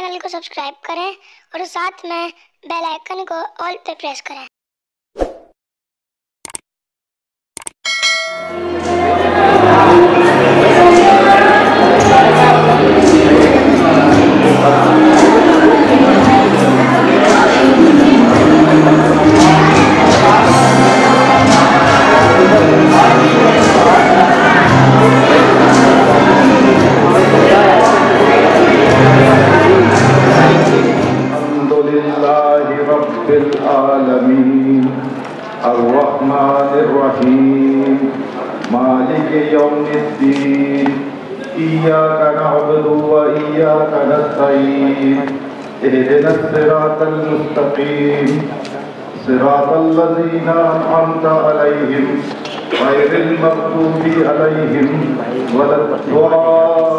Channel को subscribe करें और साथ में बेल आइकन को ऑल पे प्रेस करें। अर्रहमानिर्रहीम मालिक यौमिद्दीन इय्याका नअबुदु व इय्याका नस्तईन इहदिनस सिरातल मुस्तकीम सिरातल लज़ीना अनअमता अलैहिम गैरिल मग़दूबि अलैहिम वलद्दॉल्लीन।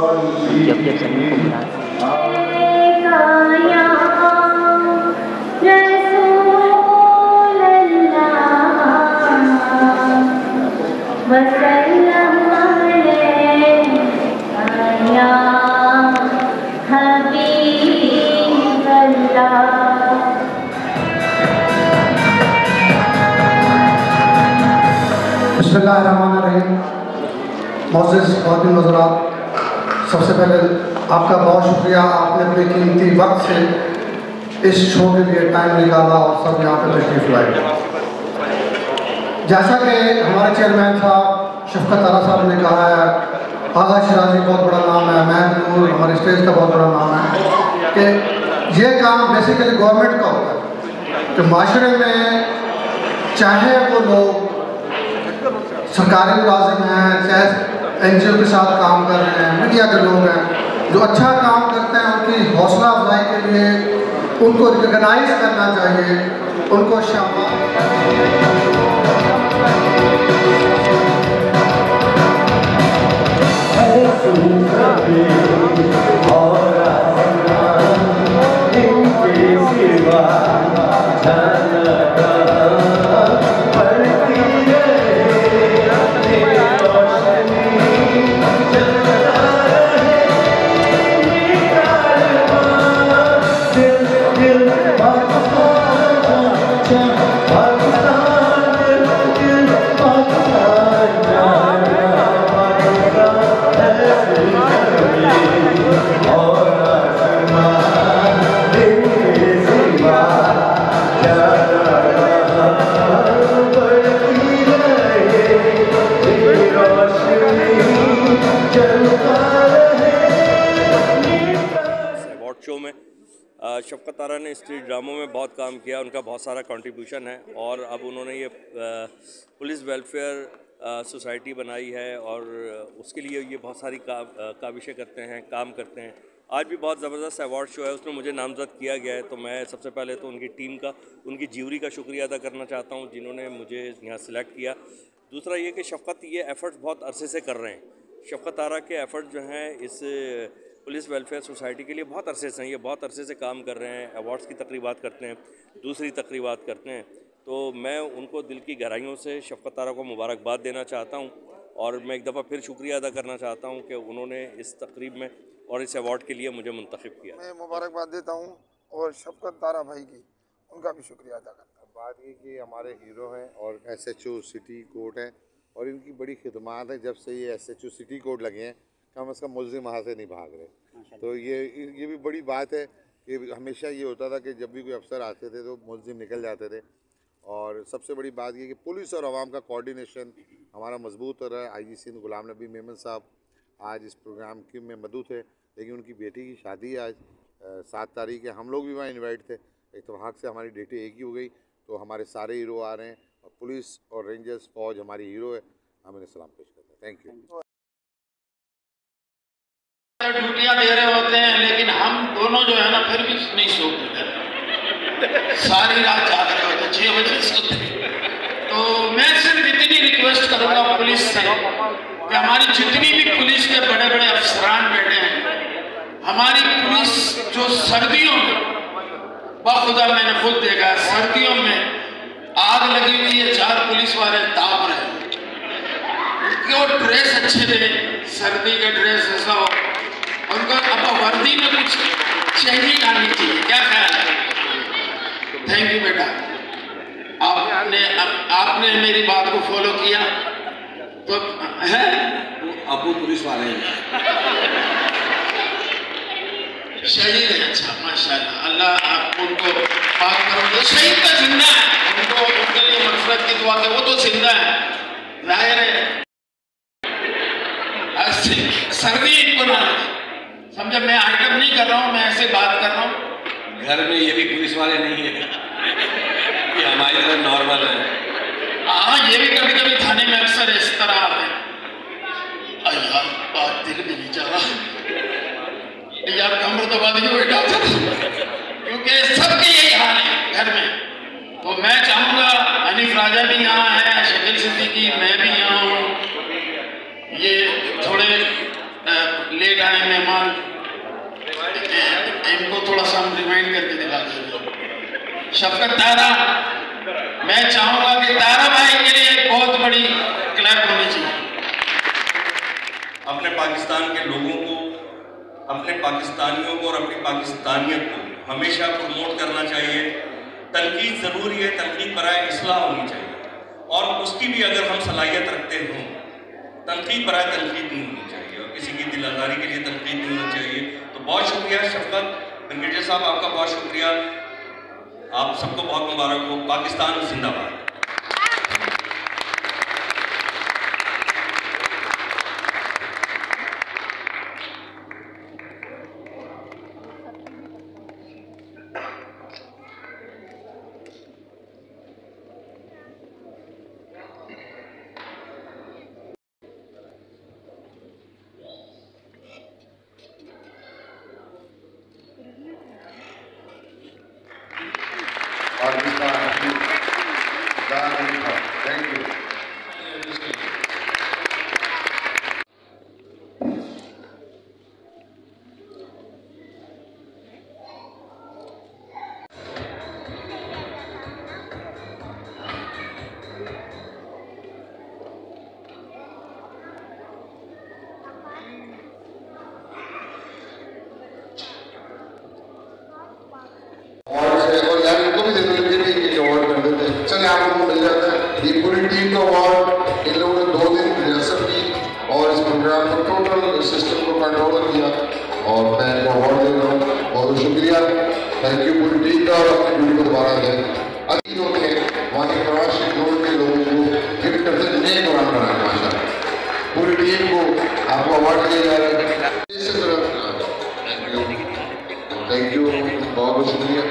बिस्मिल्लाहिर्रहमानिर्रहीम। मोअज़्ज़िज़ ख़वातीन हज़रात, सबसे पहले आपका बहुत शुक्रिया, आपने अपने कीमती वक्त से इस शो के लिए टाइम निकाला और सब यहाँ पे तशरीफ़ लाए। जैसा कि हमारे चेयरमैन साहब शफ़क़त आरा साहब ने कहा है, आगा शिराज़ी बहुत बड़ा नाम है, महद नूर हमारे स्टेज का बहुत बड़ा नाम है, कि ये काम बेसिकली गवर्नमेंट का होता है कि माशरे में चाहे वो लोग सरकारी मुलाजिम हैं, चाहे NGO के साथ काम कर रहे हैं, मीडिया के लोग हैं, जो अच्छा काम करते हैं उनकी हौसला अफजाई के लिए उनको रिकगनाइज करना चाहिए, उनको शाबाश। शफ़क़त आरा ने स्ट्रीट ड्रामों में बहुत काम किया, उनका बहुत सारा कंट्रीब्यूशन है और अब उन्होंने ये पुलिस वेलफेयर सोसाइटी बनाई है और उसके लिए ये बहुत सारी काविशें करते हैं, काम करते हैं। आज भी बहुत ज़बरदस्त अवार्ड शो है, उसमें मुझे नामज़द किया गया है, तो मैं सबसे पहले तो उनकी टीम का, उनकी ज्यूरी का शुक्रिया अदा करना चाहता हूँ जिन्होंने मुझे यहाँ सिलेक्ट किया। दूसरा ये कि शफ़क़त ये एफ़र्ट्स बहुत अरसे से कर रहे हैं। शफ़क़त आरा के एफ़र्ट्स जो हैं इस पुलिस वेलफेयर सोसाइटी के लिए बहुत अरसे से हैं, ये बहुत अरसे से काम कर रहे हैं, अवार्ड्स की तकरीबात करते हैं, दूसरी तकरीबात करते हैं। तो मैं उनको दिल की गहराइयों से शफ़क़त आरा को मुबारकबाद देना चाहता हूँ और मैं एक दफ़ा फिर शुक्रिया अदा करना चाहता हूँ कि उन्होंने इस तकरीब में और इस अवार्ड के लिए मुझे मुंतखब किया। मैं मुबारकबाद देता हूँ और शफ़क़त आरा भाई की उनका भी शुक्रिया अदा करता हूँ। बात ये कि हमारे हीरो हैं और SHO सिटी कोर्ट हैं और इनकी बड़ी खिदमात है। जब से ये SHO सिटी कोर्ट लगे हैं कम से कम मुल्ज़िम वहाँ से नहीं भाग रहे, तो ये भी बड़ी बात है कि हमेशा ये होता था कि जब भी कोई अफसर आते थे तो मुल्ज़िम निकल जाते थे। और सबसे बड़ी बात ये कि पुलिस और आवाम का कोऑर्डिनेशन हमारा मजबूत हो रहा है। IG सिंध गुलाम नबी मेमन साहब आज इस प्रोग्राम के में मदऊ थे, लेकिन उनकी बेटी की शादी आज 7 तारीख है। हम लोग भी वहाँ इन्वाइट थे, इत्तेफाक से हमारी डेटें एक ही हो गई, तो हमारे सारे हीरो आ रहे हैं और पुलिस और रेंजर्स फौज हमारी हीरो है। हम इन्हें सलाम पेश करते हैं। Thank you. ड्यूटियाँ दे रहे होते हैं, लेकिन हम दोनों जो है ना फिर भी नहीं सोते, सारी रात जाग रहे होते, 6 बजे सोते। तो मैं सिर्फ इतनी रिक्वेस्ट करूँगा पुलिस से कि हमारी जितनी भी पुलिस के बड़े बड़े अफसरान बैठे हैं, हमारी पुलिस जो सर्दियों में, बाखुदा मैंने खुद देखा, सर्दियों में आग लगी हुई है, 4 पुलिस वाले ताप रहे हैं, उनके वो ड्रेस अच्छे थे, सर्दी का ड्रेस ऐसा हो, उनको अब वर्दी में कुछ शहीद आनी चाहिए, क्या ख्याल है? थैंक यू बेटा, आपने मेरी बात को फॉलो किया तो है। अबू पुलिस वाले हैं, शहीद है, अच्छा माशाल्लाह, अल्लाह आप उनको पाक करो। तो शहीद का जिंदा है, उनको उनके लिए मग़फ़िरत की दुआ करो, वो तो जिंदा है, जाहिर है सर्दी इनको ना लगे, समझे? मैं आइटम नहीं कर रहा हूँ, मैं ऐसे बात कर रहा हूँ। घर में ये भी पुलिस वाले नहीं है, ये हमारी तरह नॉर्मल है। हाँ, ये भी कभी कभी थाने में अक्सर इस तरह आते हैं। यार बात दिल में नहीं जा रहा यार, कमर दबा दी हुई डॉक्टर, क्योंकि सबके यही हाल है घर में। तो मैं चाहूँगा, हनीफ राजा भी यहाँ है, शकील सिद्दीकी, मैं भी यहाँ हूँ। ये थोड़े लेट आए मेहमान, इनको थोड़ा सा हम रिमाइंड करके दिखा देंगे। शफकत तारा, मैं चाहूँगा कि तारा भाई के लिए एक बहुत बड़ी क्लैप होनी चाहिए। अपने पाकिस्तान के लोगों को, अपने पाकिस्तानियों को और अपनी पाकिस्तानियत को हमेशा प्रमोट करना चाहिए। तनकीद ज़रूरी है, तनकीद बराए इस्लाह होनी चाहिए, और उसकी भी अगर हम सलाहियत रखते हों, तनकीद बराए तनकीद नहीं होनी चाहिए, और किसी की दिल आज़ारी के लिए तनकीद नहीं होनी चाहिए। तो बहुत शुक्रिया शफकत ब्रिगेडियर साहब, आपका बहुत शुक्रिया, आप सबको बहुत मुबारक हो। पाकिस्तान जिंदाबाद। Thank you. और यार इनको भी दे दो, ये भी एक अवार्ड कर देते हैं, चले आप लोगों को मिल जाता है। ये पूरी टीम का अवार्ड, इन लोगों ने 2 दिन रिहर्सल की और इस प्रोग्राम को टोटल सिस्टम को कंट्रोल किया, और मैं इनको अवार्ड दे रहा हूँ। बहुत बहुत शुक्रिया, थैंक यू पूरी टीम का, और अपनी ड्यूटी को दोबारा दें। अभी लोग हैं वहाँ के प्रवासी लोगों के लोगों को गिफ्ट करते नए प्रोग्राम बनाए, माशा पूरी टीम को आपको अवार्ड दिए जा रहे हैं। थैंक यू, बहुत बहुत शुक्रिया।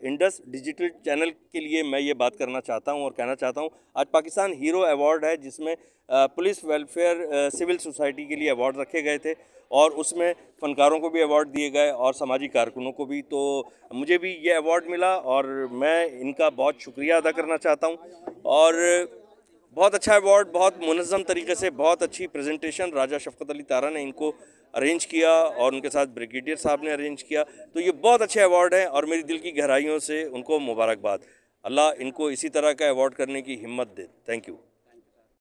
इंडस डिजिटल चैनल के लिए मैं ये बात करना चाहता हूँ और कहना चाहता हूँ, आज पाकिस्तान हीरो अवार्ड है, जिसमें पुलिस वेलफेयर सिविल सोसाइटी के लिए अवार्ड रखे गए थे, और उसमें फ़नकारों को भी अवार्ड दिए गए और समाजी कारकुनों को भी। तो मुझे भी ये अवार्ड मिला और मैं इनका बहुत शुक्रिया अदा करना चाहता हूँ। और बहुत अच्छा अवार्ड, बहुत मुनज़्ज़म तरीके से, बहुत अच्छी प्रेजेंटेशन राजा शफकत अली तारा ने इनको अरेंज किया, और उनके साथ ब्रिगेडियर साहब ने अरेंज किया। तो ये बहुत अच्छे अवार्ड हैं और मेरी दिल की गहराइयों से उनको मुबारकबाद। अल्लाह इनको इसी तरह का अवार्ड करने की हिम्मत दे। Thank you.